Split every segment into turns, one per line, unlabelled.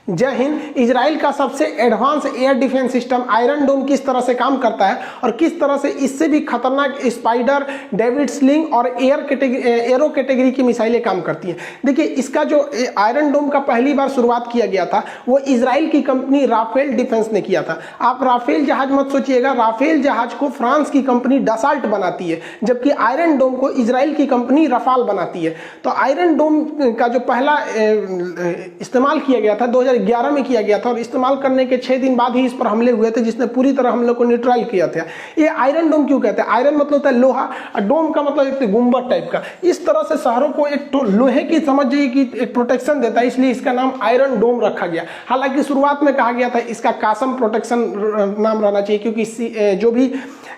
जय हिंद। इजराइल का सबसे advance air defence system iron dome किस तरह से काम करता है और किस तरह से इससे भी खतरनाक स्पाइडर, डेविड स्लिंग और एरो कैटेगरी की मिसाइलें काम करती हैं। देखिए, इसका जो आयरन डोम का पहली बार शुरुआत किया गया था वो इजराइल की कंपनी राफेल डिफेंस ने किया था। आप राफेल जहाज मत सोचिएगा, राफेल जहाज को फ्रांस की कंपनी डसाल्ट बनाती है, जबकि आयरन डोम को इजराइल की कंपनी रफाल बनाती है। तो आयरन डोम का जो पहला इस्तेमाल किया गया था 2011 में किया गया था और इस्तेमाल करने के 6 दिन बाद ही इस पर हमले हुए थे, जिसने पूरी तरह हम लोग को न्यूट्रल किया था। ये आयरन डोम क्यों कहते हैं? आयरन मतलब होता है लोहा और डोम का मतलब एक गुंबद टाइप का। इस तरह से शहरों को एक लोहे की समझ जाइए कि एक प्रोटेक्शन देता है, इसलिए इसका नाम आयरन डोम रखा गया। हालांकि शुरुआत में कहा गया था इसका कासम प्रोटेक्शन नाम रहना चाहिए, क्योंकि जो भी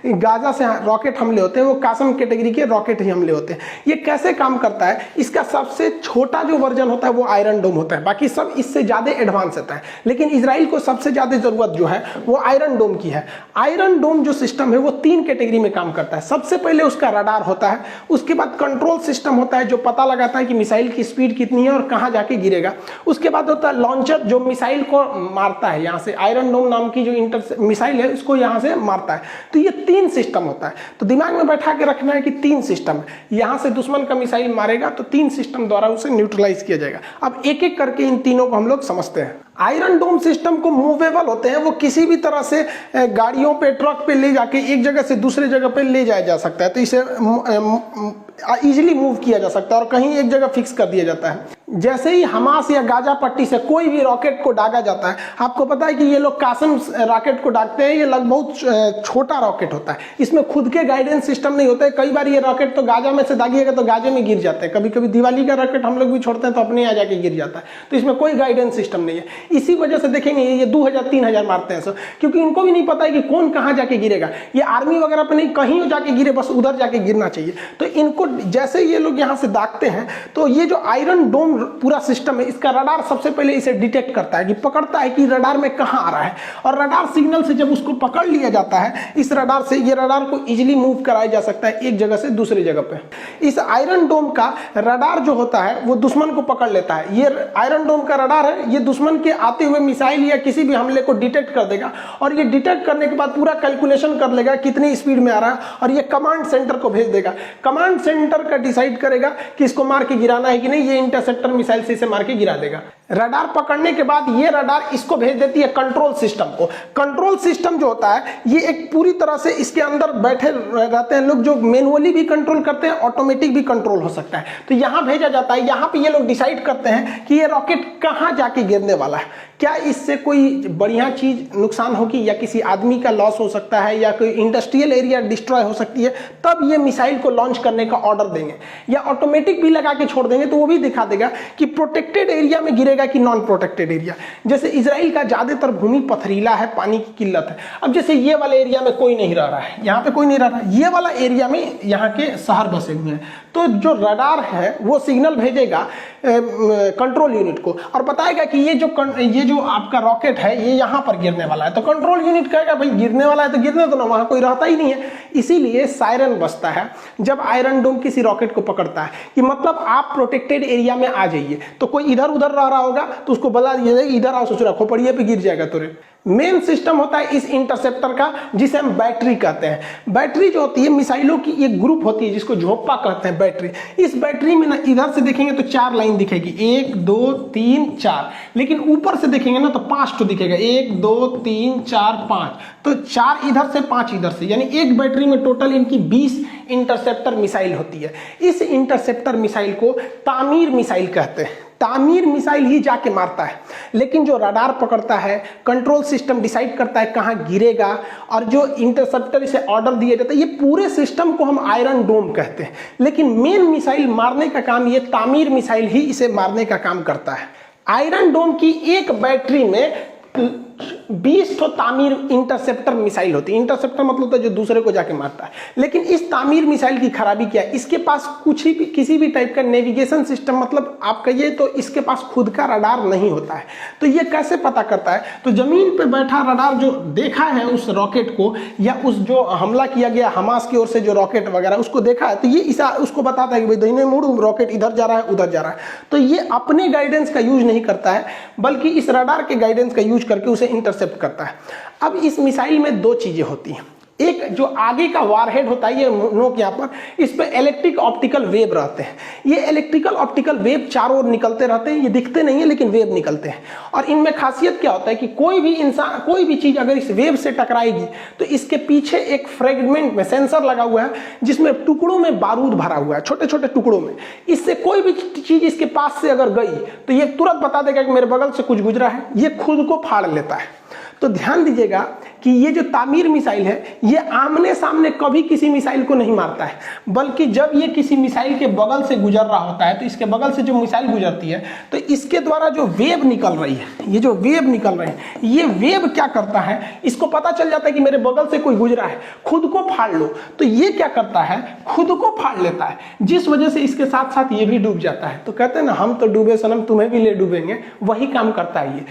गाजा से रॉकेट हमले होते हैं वो कासम कैटेगरी के रॉकेट ही हमले होते हैं। ये कैसे काम करता है? इसका सबसे छोटा जो वर्जन होता है वो आयरन डोम होता है, बाकी सब इससे ज्यादा एडवांस होता है। लेकिन इजराइल को सबसे ज्यादा जरूरत जो है वो आयरन डोम की है। आयरन डोम जो सिस्टम है वो 3 कैटेगरी में काम करता है। सबसे पहले उसका रडार होता है, उसके बाद कंट्रोल सिस्टम होता है जो पता लगाता है कि मिसाइल की स्पीड कितनी है और कहां जाके गिरेगा। उसके बाद होता है लॉन्चर जो मिसाइल को मारता है, यहां से आयरन डोम नाम की जो मिसाइल है उसको यहां से मारता है। तो ये 3 सिस्टम होता है। तो दिमाग में बैठा के रखना है कि 3 सिस्टम है। यहां से दुश्मन का मिसाइल मारेगा तो 3 सिस्टम द्वारा उसे न्यूट्रलाइज किया जाएगा। अब एक एक करके इन तीनों को हम लोग समझते हैं। आयरन डोम सिस्टम को मूवेबल होते हैं, वो किसी भी तरह से गाड़ियों पे, ट्रक पे ले जाके एक जगह से दूसरे जगह पे ले जाया जा सकता है। तो इसे इजीली मूव किया जा सकता है और कहीं एक जगह फिक्स कर दिया जाता है। जैसे ही हमास या गाजा पट्टी से कोई भी रॉकेट को दागा जाता है, आपको पता है कि ये लोग कासम रॉकेट को दागते हैं। ये लगभग बहुत छोटा रॉकेट होता है, इसमें खुद के गाइडेंस सिस्टम नहीं होते। कई बार ये रॉकेट तो गाजा में से दागिएगा तो गाजे में गिर जाते हैं। कभी कभी दिवाली का रॉकेट हम लोग भी छोड़ते हैं तो अपने यहाँ जाके गिर जाता है। तो इसमें कोई गाइडेंस सिस्टम नहीं है। इसी वजह से देखेंगे ये 2000-3000 मारते हैं, क्योंकि इनको भी नहीं पता है कि कौन कहाँ जाके गिरेगा। ये आर्मी वगैरह पे नहीं, कहीं जाके गिरे, बस उधर जाके गिरना चाहिए। तो इनको जैसे ये लोग यहाँ से दागते हैं तो ये जो आयरन डोम पूरा सिस्टम है, इसका रडार सबसे पहले इसे डिटेक्ट करता है, कि पकड़ता है कि रडार में कहां आ रहा है। और रडार सिग्नल से जब उसको पकड़ लिया जाता है, इस रडार से ये रडार को इजीली मूव कराया जा सकता है एक जगह से दूसरी जगह पे। इस आयरन डोम का रडार जो होता है वो दुश्मन को पकड़ लेता है। ये आयरन डोम का रडार है, ये दुश्मन के आते हुए मिसाइल या किसी भी हमले को डिटेक्ट कर देगा और ये डिटेक्ट करने के बाद पूरा कैलकुलेशन कर लेगा कितनी स्पीड में आ रहा है और ये कमांड सेंटर को भेज देगा। कमांड सेंटर का डिसाइड करेगा कि इसको मार के गिराना है कि नहीं। ये इंटरसेप्टर मिसाइल से इसे मार के गिरा देगा। रडार पकड़ने के बाद ये रडार इसको भेज देती है कंट्रोल सिस्टम को। कंट्रोल सिस्टम जो होता है ये एक पूरी तरह से इसके अंदर बैठे रहते हैं लोग जो मैनुअली भी कंट्रोल करते हैं, ऑटोमेटिक भी कंट्रोल हो सकता है। तो यहां भेजा जाता है, यहां पे ये लोग डिसाइड करते हैं कि ये रॉकेट कहां जाके गिरने वाला है। क्या इससे कोई बढ़िया चीज नुकसान होगी या किसी आदमी का लॉस हो सकता है या कोई इंडस्ट्रियल एरिया डिस्ट्रॉय हो सकती है, तब ये मिसाइल को लॉन्च करने का ऑर्डर देंगे। या ऑटोमेटिक भी लगा के छोड़ देंगे तो वो भी दिखा देगा कि प्रोटेक्टेड एरिया में गिरेगा कि नॉन प्रोटेक्टेड एरिया। जैसे इजराइल का ज्यादातर भूमि पथरीला है, पानी की किल्लत है। अब जैसे ये वाले एरिया में कोई नहीं रह रहा है, यहाँ पे कोई नहीं रह रहा है, ये वाला एरिया में यहाँ के शहर बसे हुए हैं, तो जो रडार है वो सिग्नल भेजेगा कंट्रोल यूनिट को और बताएगा कि ये जो आपका रॉकेट है ये यहाँ पर गिरने वाला है। तो कंट्रोल यूनिट कहेगा भाई गिरने वाला है तो गिरने दो ना, वहां कोई रहता ही नहीं है। इसीलिए सायरन बजता है जब आयरन डोम किसी रॉकेट को पकड़ता है कि मतलब आप प्रोटेक्टेड एरिया में आ जाइए। तो कोई इधर उधर रह रहा होगा तो उसको बता दिया जाए इधर आओ, सोच रखो पड़िए पे गिर जाएगा तुरंत। मेन सिस्टम होता है इस इंटरसेप्टर का, जिसे हम बैटरी कहते हैं। बैटरी जो होती है मिसाइलों की एक ग्रुप होती है जिसको झोंपा कहते हैं बैटरी। इस बैटरी में ना इधर से देखेंगे तो 4 लाइन दिखेगी, 1 2 3 4, लेकिन ऊपर से देखेंगे ना तो 5 तो दिखेगा, 1 2 3 4 5। तो 4 इधर से 5 इधर से, यानी एक बैटरी में टोटल इनकी 20 इंटरसेप्टर मिसाइल होती है। इस इंटरसेप्टर मिसाइल को तामीर मिसाइल कहते हैं। तामीर मिसाइल ही जाके मारता है, लेकिन जो रडार पकड़ता है, कंट्रोल सिस्टम डिसाइड करता है कहां गिरेगा और जो इंटरसेप्टर इसे ऑर्डर दिया जाता है, ये पूरे सिस्टम को हम आयरन डोम कहते हैं। लेकिन मेन मिसाइल मारने का काम ये तामीर मिसाइल ही इसे मारने का काम करता है। आयरन डोम की एक बैटरी में 20 ठो तामीर इंटरसेप्टर मिसाइल होती है। इंटरसेप्टर मतलब होता है जो दूसरे को जाके मारता है। लेकिन इस तामीर मिसाइल की खराबी क्या है, इसके पास किसी भी टाइप का नेविगेशन सिस्टम, मतलब आप कहिए तो इसके पास खुद का रडार नहीं होता है। तो ये कैसे पता करता है, तो जमीन पे बैठा रडार जो देखा है उस रॉकेट को, या उस जो हमला किया गया हमास की ओर से जो रॉकेट वगैरह उसको देखा है, तो ये उसको बताता है कि भाई दाहिने मुड़, रॉकेट इधर जा रहा है उधर जा रहा है। तो ये अपने गाइडेंस का यूज नहीं करता है, बल्कि इस रडार के गाइडेंस का यूज करके उसे इंटरसेप्ट करता है। अब इस मिसाइल में दो चीजें होती हैं। एक जो आगे का वारहेड होता है, ये नोक यहाँ पर, इस पे इलेक्ट्रिक ऑप्टिकल वेव रहते हैं। ये इलेक्ट्रिकल ऑप्टिकल वेव चारों ओर निकलते रहते हैं, ये दिखते नहीं है लेकिन वेव निकलते हैं। और इनमें खासियत क्या होता है कि कोई भी इंसान, कोई भी चीज अगर इस वेव से टकराएगी तो इसके पीछे एक फ्रेगमेंट में सेंसर लगा हुआ है, जिसमें टुकड़ों में बारूद भरा हुआ है, छोटे छोटे टुकड़ों में। इससे कोई भी चीज इसके पास से अगर गई तो ये तुरंत बता देगा कि मेरे बगल से कुछ गुजरा है, ये खुद को फाड़ लेता है। तो ध्यान दीजिएगा कि ये जो तामीर मिसाइल है, ये आमने सामने कभी किसी मिसाइल को नहीं मारता है, बल्कि जब ये किसी मिसाइल के बगल से गुजर रहा होता है, तो इसके बगल से जो मिसाइल गुजरती है, तो इसके द्वारा जो वेव निकल रही है, ये जो वेव निकल रही है, ये वेव क्या करता है, इसको पता चल जाता है कि मेरे बगल से कोई गुजरा है, खुद को फाड़ लो। तो ये क्या करता है, खुद को फाड़ लेता है, जिस वजह से इसके साथ साथ ये भी डूब जाता है। तो कहते हैं ना, हम तो डूबे सनम तुम्हें भी ले डूबेंगे, वही काम करता है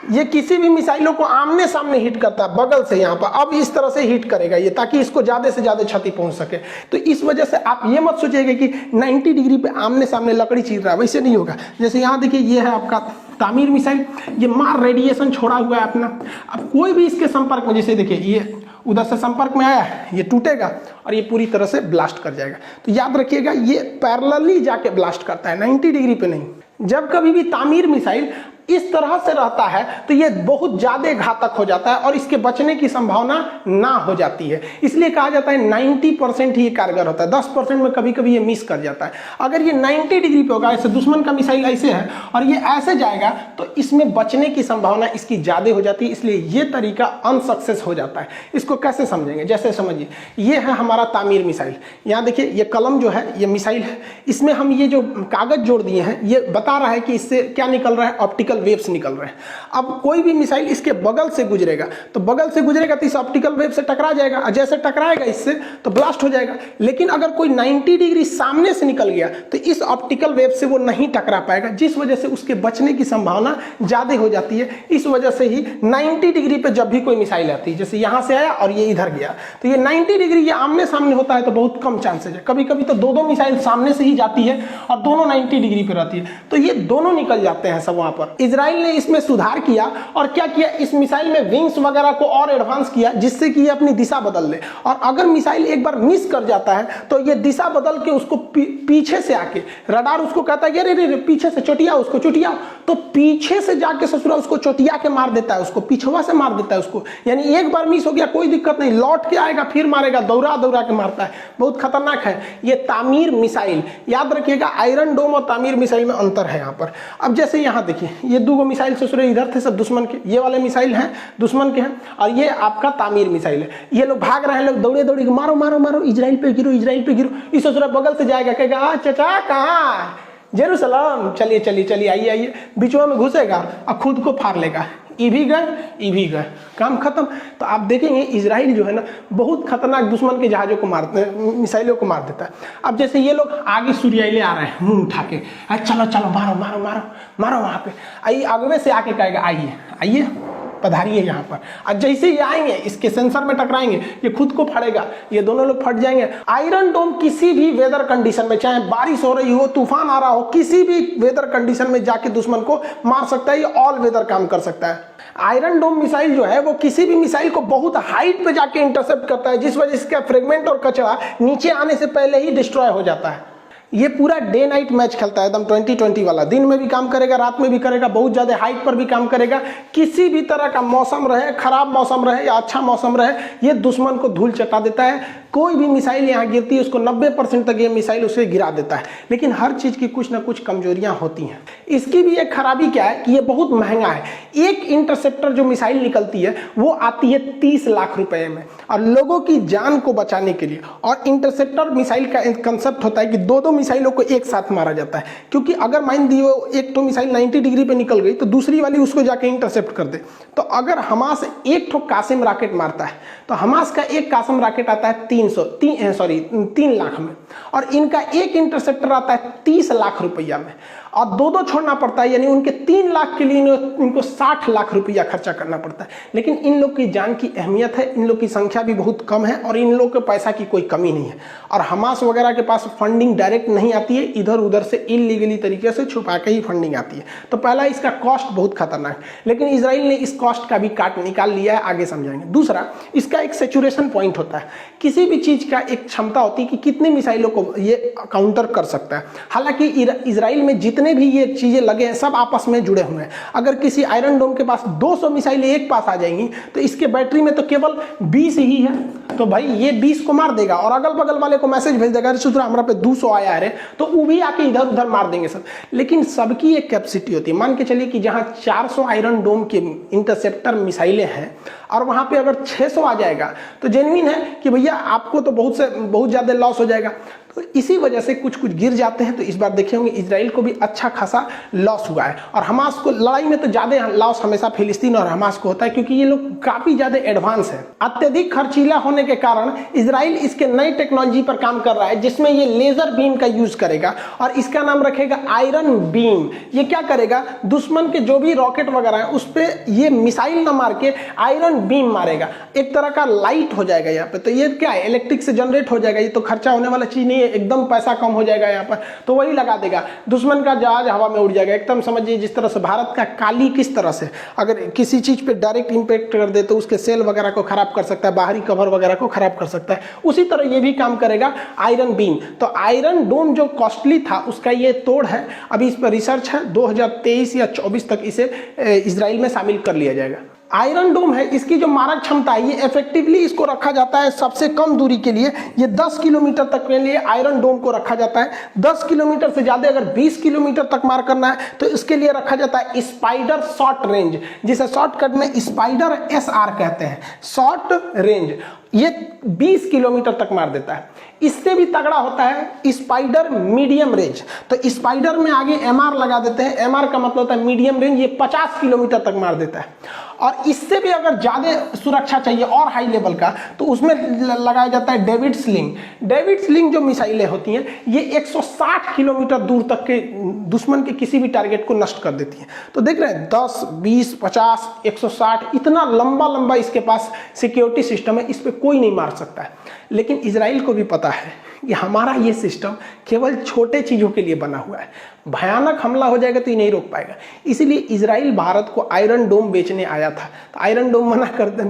ये किसी भी मिसाइलों को आमने सामने हिट करता है, बगल से यहाँ पर। अब इस तरह से हिट करेगा ये, ताकि इसको ज्यादा से ज्यादा क्षति पहुंच सके। तो इस वजह से आप ये मत सोचिएगा कि 90 डिग्री पे आमने सामने लकड़ी चीर रहा है, वैसे नहीं होगा। जैसे यहाँ देखिए, ये है आपका तामीर मिसाइल, ये मार रेडिएशन छोड़ा हुआ है अपना। अब कोई भी इसके संपर्क में, जैसे देखिए ये उधर से संपर्क में आया है, ये टूटेगा और ये पूरी तरह से ब्लास्ट कर जाएगा। तो याद रखिएगा, ये पैरेलली जाके ब्लास्ट करता है, 90 डिग्री पे नहीं। जब कभी भी तामीर मिसाइल इस तरह से रहता है तो ये बहुत ज्यादा घातक हो जाता है और इसके बचने की संभावना ना हो जाती है। इसलिए कहा जाता है 90% ही कारगर होता है, 10% में कभी कभी ये मिस कर जाता है। अगर ये 90 डिग्री पे होगा, ऐसे दुश्मन का मिसाइल ऐसे है और ये ऐसे जाएगा, तो इसमें बचने की संभावना इसकी ज्यादा हो जाती है। इसलिए ये तरीका अनसक्सेस हो जाता है। इसको कैसे समझेंगे, जैसे समझिए, ये है हमारा तामीर मिसाइल। यहाँ देखिए, ये कलम जो है ये मिसाइल है, इसमें हम ये जो कागज जोड़ दिए हैं, ये बता रहा है कि इससे क्या निकल रहा है, ऑप्टिकल वेव्स निकल रहे हैं। अब कोई भी मिसाइल इसके बगल से गुजरेगा, तो बगल से गुजरेगा तो इस ऑप्टिकल वेव से टकरा जाएगा, और जैसे टकराएगा इससे तो ब्लास्ट हो जाएगा। लेकिन अगर कोई 90 डिग्री सामने से निकल गया तो इस ऑप्टिकल वेव से वो नहीं टकरा पाएगा, जिस वजह से उसके बचने की संभावना ज्यादा हो जाती है। इस वजह से ही 90 डिग्री पे जब भी कोई मिसाइल आती है, जैसे यहां से आया और ये इधर गया, तो ये 90 डिग्री ये आमने सामने होता है तो बहुत कम चांसेज है। कभी कभी तो दो मिसाइल सामने से ही जाती है और दोनों 90 डिग्री पे रहती है, तो ये दोनों निकल जाते हैं सब वहां पर। इजराइल ने इसमें सुधार किया और क्या किया, इस मिसाइल में विंग्स वगैरह को और एडवांस किया, जिससे कि ये अपनी दिशा बदल ले। और अगर मिसाइल एक बार मिस कर जाता है तो ये दिशा बदल के उसको पीछे से आके, रडार उसको कहता है अरे रे पीछे से चोटिया, उसको चोटिया, तो पीछे से जाके ससुरा उसको चोटिया के मार देता है, उसको पिछवा से मार देता है उसको। यानी एक बार मिस हो गया कोई दिक्कत नहीं, लौट के आएगा फिर मारेगा, दौड़ा दौड़ा के मारता है। बहुत खतरनाक है ये तामीर मिसाइल। याद रखिएगा, आयरन डोम और तामीर मिसाइल में अंतर है यहाँ पर। अब जैसे यहाँ देखिए, ये दो मिसाइल ससुरे इधर थे, सब दुश्मन के, ये वाले मिसाइल हैं दुश्मन के हैं, और ये आपका तामीर मिसाइल है। ये लोग भाग रहे हैं, लोग दौड़े दौड़े मारो मारो मारो, इजराइल पे गिरो, इजराइल पे गिरो। इस ससुरा बगल से जाएगा, कहेगा चाचा कहाँ, जेरूसलम, चलिए चलिए चलिए, आइए आइए, बीचों में घुसेगा और खुद को फाड़ लेगा। ये भी गए, काम खत्म। तो आप देखेंगे इजराइल जो है ना, बहुत खतरनाक दुश्मन के जहाजों को मारते, मिसाइलों को मार देता है। अब जैसे ये लोग आगे सूर्याइले आ रहे हैं मुंह उठा के, चलो चलो मारो मारो मारो मारो, वहां पे आइए, आगे से आके कहेगा आइए आइए पधारिए यहाँ पर। और जैसे ये आएंगे, इसके सेंसर में टकराएंगे, ये खुद को फटेगा, ये दोनों लोग फट जाएंगे। आयरन डोम किसी भी वेदर कंडीशन में, चाहे बारिश हो रही हो, तूफान आ रहा हो, किसी भी वेदर कंडीशन में जाके दुश्मन को मार सकता है। ये ऑल वेदर काम कर सकता है। आयरन डोम मिसाइल जो है वो किसी भी मिसाइल को बहुत हाइट पे जाके इंटरसेप्ट करता है, जिस वजह से इसका फ्रेगमेंट और कचरा नीचे आने से पहले ही डिस्ट्रॉय हो जाता है। ये पूरा डे नाइट मैच खेलता है, एकदम 20-20 वाला। दिन में भी काम करेगा, रात में भी करेगा, बहुत ज्यादा हाइट पर भी काम करेगा। किसी भी तरह का मौसम रहे, खराब मौसम रहे या अच्छा मौसम रहे, ये दुश्मन को धूल चटा देता है। कोई भी मिसाइल यहाँ गिरती है उसको 90% तक ये मिसाइल उसे गिरा देता है। लेकिन हर चीज़ की कुछ ना कुछ कमजोरियाँ होती हैं। इसकी भी एक खराबी क्या है कि ये बहुत महंगा है। एक इंटरसेप्टर जो मिसाइल निकलती है वो आती है 30 लाख रुपए में, और लोगों की जान को बचाने के लिए। और इंटरसेप्टर मिसाइल का कंसेप्ट होता है कि दो मिसाइलों को एक साथ मारा जाता है, क्योंकि अगर मान दी वो एक तो मिसाइल 90 डिग्री पे निकल गई तो दूसरी वाली उसको जाके इंटरसेप्ट कर दे। तो अगर हमास एक ठो कासिम रॉकेट मारता है तो हमास का एक कासिम रॉकेट आता है 3 लाख में, और इनका एक इंटरसेप्टर आता है 30 लाख रुपया में, और दो छोड़ना पड़ता है। यानी उनके 3 लाख के लिए इनको 60 लाख रुपया खर्चा करना पड़ता है। लेकिन इन लोग की जान की अहमियत है, इन लोग की संख्या भी बहुत कम है, और इन लोग के पैसा की कोई कमी नहीं है। और हमास वगैरह के पास फंडिंग डायरेक्ट नहीं आती है, इधर उधर से इलीगली तरीके से छुपा के ही फंडिंग आती है। तो पहला, इसका कॉस्ट बहुत खतरनाक है, लेकिन इजराइल ने इस कॉस्ट का भी काट निकाल लिया है, आगे समझाएंगे। दूसरा, इसका एक सेचुरेशन पॉइंट होता है। किसी भी चीज का एक क्षमता होती है कि कितने मिसाइलों को ये काउंटर कर सकता है। हालांकि इजराइल में जितने भी ये चीजें लगे हैं सब आपस में जुड़े हुए हैं। अगर किसी आयरन डोम के पास 200 मिसाइलें एक पास आ जाएंगी तो इसके बैटरी में तो केवल 20 ही है, तो भाई ये 20 को मार देगा, और अगल बगल वाले को मैसेज भेज देगा, सुधरा हमारा पे 200 आया है, तो वो भी आके इधर उधर मार देंगे सब। लेकिन सबकी एक कैपेसिटी होती है। मान के चलिए कि जहां 400 आयरन डोम के इंटरसेप्टर मिसाइलें हैं और वहां पे अगर 600 आ जाएगा तो जेन्युइन है कि भैया आपको तो बहुत ज्यादा लॉस हो जाएगा। तो इसी वजह से कुछ गिर जाते हैं। तो इस बार देखे होंगे इजराइल को भी अच्छा खासा लॉस हुआ है, और हमास को लड़ाई में तो ज्यादा लॉस हमेशा फिलिस्तीन और हमास को होता है, क्योंकि ये लोग काफी ज्यादा एडवांस है। अत्यधिक खर्चीला होने के कारण इजराइल इसके नई टेक्नोलॉजी पर काम कर रहा है, जिसमें ये लेजर बीम का यूज करेगा, और इसका नाम रखेगा आयरन बीम। ये क्या करेगा, दुश्मन के जो भी रॉकेट वगैरह है उस पर ये मिसाइल ना मार के आयरन बीम मारेगा। एक तरह का लाइट हो जाएगा यहाँ पे। तो ये क्या है, इलेक्ट्रिक से जनरेट हो जाएगा। ये तो खर्चा होने वाला चीज नहीं, एकदम पैसा कम हो जाएगा यहाँ पर। तो वही लगा देगा, दुश्मन का जहाज हवा में उड़ जाएगा। एकदम समझिए जिस तरह से भारत का काली किस तरह से अगर किसी चीज पे डायरेक्ट इंपैक्ट कर दे तो उसके सेल वगैरह को खराब कर सकता है, बाहरी कवर वगैरह को खराब कर सकता है। उसी तरह ये भी काम करेगा आयरन बीम। तो आयरन डोम जो कॉस्टली था उसका ये तोड़ है। अभी इस पर रिसर्च है, 2023 या 24 तक इसे इजराइल में शामिल कर लिया जाएगा। आयरन डोम है, इसकी जो मारक क्षमता है, ये इफेक्टिवली इसको रखा जाता है सबसे कम दूरी के लिए। ये 10 किलोमीटर तक के लिए आयरन डोम को रखा जाता है। 10 किलोमीटर से ज्यादा अगर 20 किलोमीटर तक मार करना है तो इसके लिए रखा जाता है स्पाइडर शॉर्ट रेंज, जिसे शॉर्टकट में स्पाइडर SR कहते हैं, शॉर्ट रेंज। ये 20 किलोमीटर तक मार देता है। इससे भी तगड़ा होता है स्पाइडर मीडियम रेंज। तो स्पाइडर में आगे MR लगा देते हैं। MR का मतलब होता है मीडियम रेंज। ये 50 किलोमीटर तक मार देता है। और इससे भी अगर ज्यादा सुरक्षा चाहिए और हाई लेवल का तो उसमें लगाया जाता है डेविड स्लिंग। डेविड स्लिंग जो मिसाइलें होती हैं ये 160 किलोमीटर दूर तक के दुश्मन के किसी भी टारगेट को नष्ट कर देती हैं। तो देख रहे हैं 10, 20, 50, 160 इतना लंबा इसके पास सिक्योरिटी सिस्टम है, इस पर कोई नहीं मार सकता है। लेकिन इजराइल को भी पता है कि हमारा ये सिस्टम केवल छोटे चीजों के लिए बना हुआ है, भयानक हमला हो जाएगा तो ये नहीं रोक पाएगा। इसीलिए इजराइल भारत को आयरन डोम बेचने आया था, तो आयरन डोम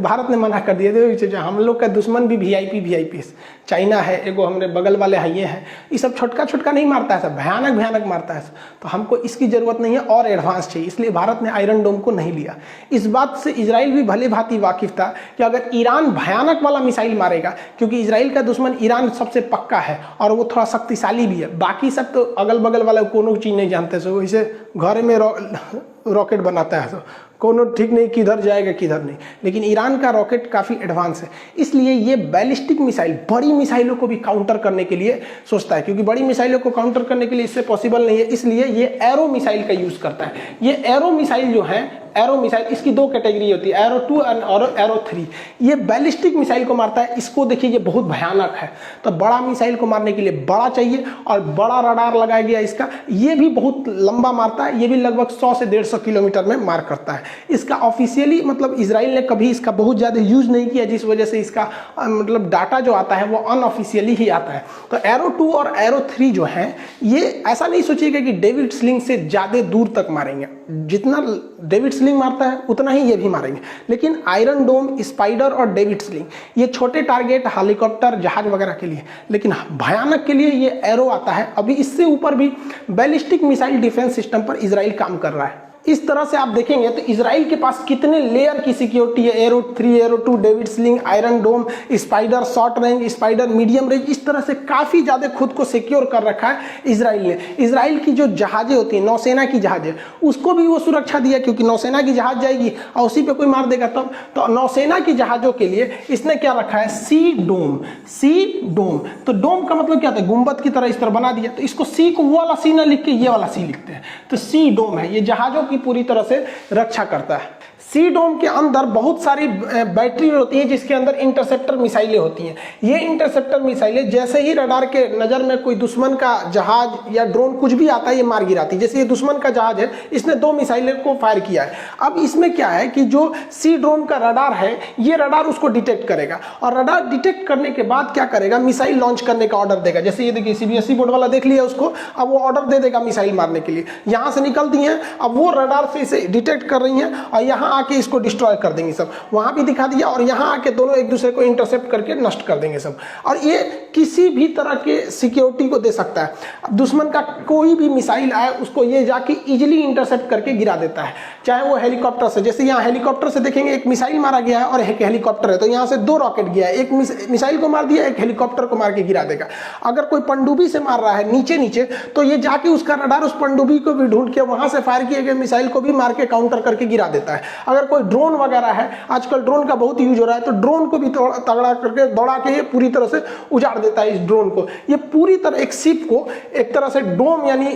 भारत ने मना कर दिया। हम लोग का दुश्मन भी VIP चाइना है, एगो हमने बगल वाले है ये है, ये सब छोटका नहीं मारता है, सब भयानक मारता है। तो हमको इसकी जरूरत नहीं है और एडवांस चाहिए, इसलिए भारत ने आयरन डोम को नहीं लिया। इस बात से इजराइल भी भले भांति वाकिफ था कि अगर ईरान भयानक वाला मिसाइल मारेगा, क्योंकि इजराइल का दुश्मन ईरान सबसे पक्का है और वो थोड़ा शक्तिशाली भी है, बाकी सब तो अगल बगल वाला कोनो चीज नहीं जानते। सो इसे घर में रॉकेट बनाता है, तो कोनो ठीक नहीं किधर जाएगा किधर नहीं। लेकिन ईरान का रॉकेट काफ़ी एडवांस है, इसलिए ये बैलिस्टिक मिसाइल बड़ी मिसाइलों को भी काउंटर करने के लिए सोचता है, क्योंकि बड़ी मिसाइलों को काउंटर करने के लिए इससे पॉसिबल नहीं है, इसलिए ये एरो मिसाइल का यूज़ करता है। ये एरो मिसाइल जो है, एरो मिसाइल, इसकी दो कैटेगरी होती है, एरो 2 और एरो 3। ये बैलिस्टिक मिसाइल को मारता है। इसको देखिए ये बहुत भयानक है। तो बड़ा मिसाइल को मारने के लिए बड़ा चाहिए और बड़ा रडार लगाया गया इसका। ये भी बहुत लंबा मारता है, ये भी लगभग 100 से 150 किलोमीटर में मार करता है। इसका ऑफिशियली मतलब इजराइल ने कभी इसका बहुत ज़्यादा यूज नहीं किया, जिस वजह से इसका मतलब डाटा जो आता है वो अनऑफिशियली ही आता है। तो एरो 2 और एरो 3 जो है, ये ऐसा नहीं सोचिएगा कि डेविड स्लिंग से ज़्यादा दूर तक मारेंगे। जितना डेविड स्लिंग मारता है उतना ही ये भी मारेंगे। लेकिन आयरन डोम, स्पाइडर और डेविड स्लिंग ये छोटे टारगेट, हेलीकॉप्टर, जहाज वगैरह के लिए, लेकिन भयानक के लिए ये एरो आता है। अभी इससे ऊपर भी बैलिस्टिक मिसाइल डिफेंस सिस्टम पर इजराइल काम कर रहा है। इस तरह से आप देखेंगे तो इजराइल के पास कितने लेयर की सिक्योरिटी है, Arrow 3, Arrow 2, David Sling, Iron Dome, Spyder short range, Spyder medium range, इस तरह से काफी ज्यादा खुद को सिक्योर कर रखा है इजराइल ने। इजराइल की जो जहाजें होती हैं, नौसेना की जहाजें, उसको भी वो सुरक्षा दिया, क्योंकि नौसेना की जहाज जाएगी और उसी पे कोई मार देगा तब। तो नौसेना की जहाजों के लिए इसने क्या रखा है, सी डोम। सी डोम, तो डोम का मतलब क्या होता है, गुंबद की तरह इस तरह बना दिया। तो इसको सी को वो वाला सी ना लिख के ये वाला सी लिखते हैं, तो सी डोम है, ये जहाजों की पूरी तरह से रक्षा करता है। सी डोम के अंदर बहुत सारी बैटरी होती है जिसके अंदर इंटरसेप्टर मिसाइलें होती हैं। ये इंटरसेप्टर मिसाइलें जैसे ही रडार के नज़र में कोई दुश्मन का जहाज या ड्रोन कुछ भी आता है, ये मार गिराती है। जैसे ये दुश्मन का जहाज है, इसने 2 मिसाइलें को फायर किया है। अब इसमें क्या है कि जो सी डोम का रडार है, ये रडार उसको डिटेक्ट करेगा और रडार डिटेक्ट करने के बाद क्या करेगा, मिसाइल लॉन्च करने का ऑर्डर देगा। जैसे ये देखिए सीबीएसई बोर्ड वाला देख लिया उसको, अब वो ऑर्डर दे देगा मिसाइल मारने के लिए। यहाँ से निकलती हैं, अब वो रडार से इसे डिटेक्ट कर रही हैं और यहाँ आके इसको डिस्ट्रॉय कर देंगे सब। वहां भी दिखा दिया और यहाँ आके दोनों एक दूसरे को इंटरसेप्ट करके नष्ट कर देंगे सब। और ये किसी भी तरह के सिक्योरिटी को दे सकता है। अब दुश्मन का कोई भी मिसाइल आए, उसको ये जाके इजीली इंटरसेप्ट करके गिरा देता है, चाहे वो हेलीकॉप्टर से। जैसे यहाँ हेलीकॉप्टर से देखेंगे, एक मिसाइल मारा गया है और एक हेलीकॉप्टर है, तो यहाँ से 2 रॉकेट गया है, एक मिसाइल को मार दिया, एक हेलीकॉप्टर को मार के गिरा देगा। अगर कोई पनडुब्बी से मार रहा है नीचे नीचे, तो ये जाके उसका रडार उस पनडुब्बी को भी ढूंढ के वहां से फायर किए गए मिसाइल को भी मार के काउंटर करके गिरा देता है। अगर कोई ड्रोन वगैरह है, आजकल ड्रोन का बहुत यूज हो रहा है, तो ड्रोन को भी तगड़ा करके दौड़ा के ये पूरी तरह से उजाड़ देता है इस ड्रोन को। ये पूरी तरह एक शिप को एक तरह से डोम यानी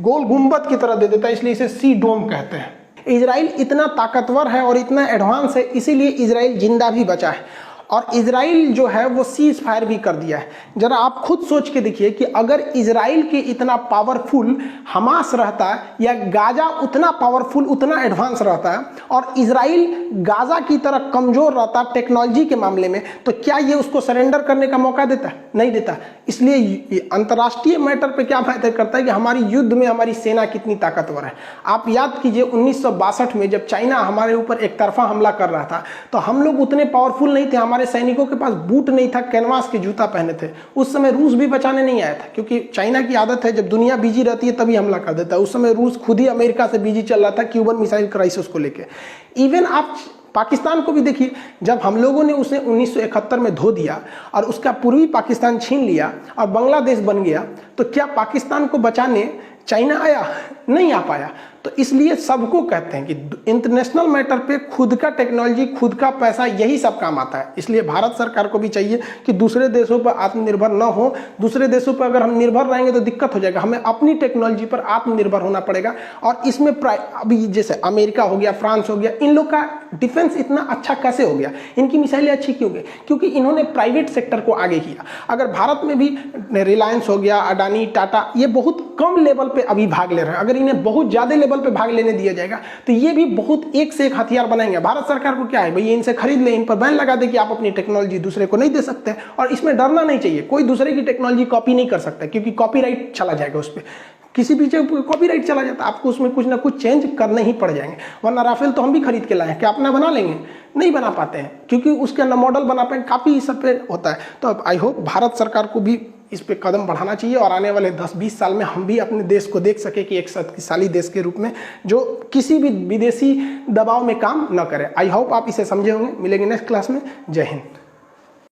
गोल गुंबद की तरह दे देता है, इसलिए इसे सी डोम कहते हैं। इजराइल इतना ताकतवर है और इतना एडवांस है, इसीलिए इजराइल जिंदा भी बचा है। और इजराइल जो है वो सीज फायर भी कर दिया है। जरा आप खुद सोच के देखिए कि अगर इजराइल के इतना पावरफुल हमास रहता या गाजा उतना पावरफुल, उतना एडवांस रहता है और इजराइल गाजा की तरह कमजोर रहता टेक्नोलॉजी के मामले में, तो क्या ये उसको सरेंडर करने का मौका देता? नहीं देता। इसलिए अंतर्राष्ट्रीय मैटर पे क्या मैटर करता है कि हमारी युद्ध में हमारी सेना कितनी ताकतवर है। आप याद कीजिए 1962 में जब चाइना हमारे ऊपर एक तरफा हमला कर रहा था, तो हम लोग उतने पावरफुल नहीं थे, हमारे सैनिकों के पास बूट नहीं था, कैनवास के जूता पहने थे। उस समय रूस भी बचाने नहीं आया था, क्योंकि चाइना की आदत है जब दुनिया बिजी रहती है तभी हमला कर देता है। उस समय रूस खुद ही अमेरिका से बिजी चल रहा था क्यूबन मिसाइल क्राइसिस को लेकर। इवन आप पाकिस्तान को भी देखिए, जब हम लोगों ने उसे 1971 में धो दिया और उसका पूर्वी पाकिस्तान छीन लिया और बांग्लादेश बन गया, तो क्या पाकिस्तान को बचाने चाइना आया? नहीं आ पाया। तो इसलिए सबको कहते हैं कि इंटरनेशनल मैटर पे खुद का टेक्नोलॉजी, खुद का पैसा, यही सब काम आता है। इसलिए भारत सरकार को भी चाहिए कि दूसरे देशों पर आत्मनिर्भर न हो। दूसरे देशों पर अगर हम निर्भर रहेंगे तो दिक्कत हो जाएगा। हमें अपनी टेक्नोलॉजी पर आत्मनिर्भर होना पड़ेगा। और इसमें अभी जैसे अमेरिका हो गया, फ्रांस हो गया, इन लोग का डिफेंस इतना अच्छा कैसे हो गया? इनकी मिसाइलें अच्छी क्यों गई? क्योंकि इन्होंने प्राइवेट सेक्टर को आगे किया। अगर भारत में भी रिलायंस हो गया, अडानी, टाटा, ये बहुत कम लेवल पे अभी भाग ले रहे हैं। अगर इन्हें बहुत ज्यादा लेवल पे भाग लेने दिया जाएगा तो ये भी बहुत एक से एक हथियार बनाएंगे। भारत सरकार को क्या है, भाई इनसे खरीद ले, इन पर बैन लगा दे कि आप अपनी टेक्नोलॉजी दूसरे को नहीं दे सकते। और इसमें डरना नहीं चाहिए, कोई दूसरे की टेक्नोलॉजी कॉपी नहीं कर सकता, क्योंकि कॉपीराइट चला जाएगा उस पर। किसी भी चीज कॉपीराइट चला जाता है, आपको उसमें कुछ ना कुछ चेंज करने ही पड़ जाएंगे। वरना राफेल तो हम भी खरीद के लाए हैं, क्या अपना बना लेंगे? नहीं बना पाते हैं, क्योंकि उसके अंदर मॉडल बना पाए, काफी सब पे होता है। तो अब आई होप भारत सरकार को भी इस पे कदम बढ़ाना चाहिए और आने वाले 10-20 साल में हम भी अपने देश को देख सके कि एक शक्तिशाली देश के रूप में जो किसी भी विदेशी दबाव में काम न करे। आई होप आप इसे समझे होंगे। मिलेंगे नेक्स्ट क्लास में। जय हिंद।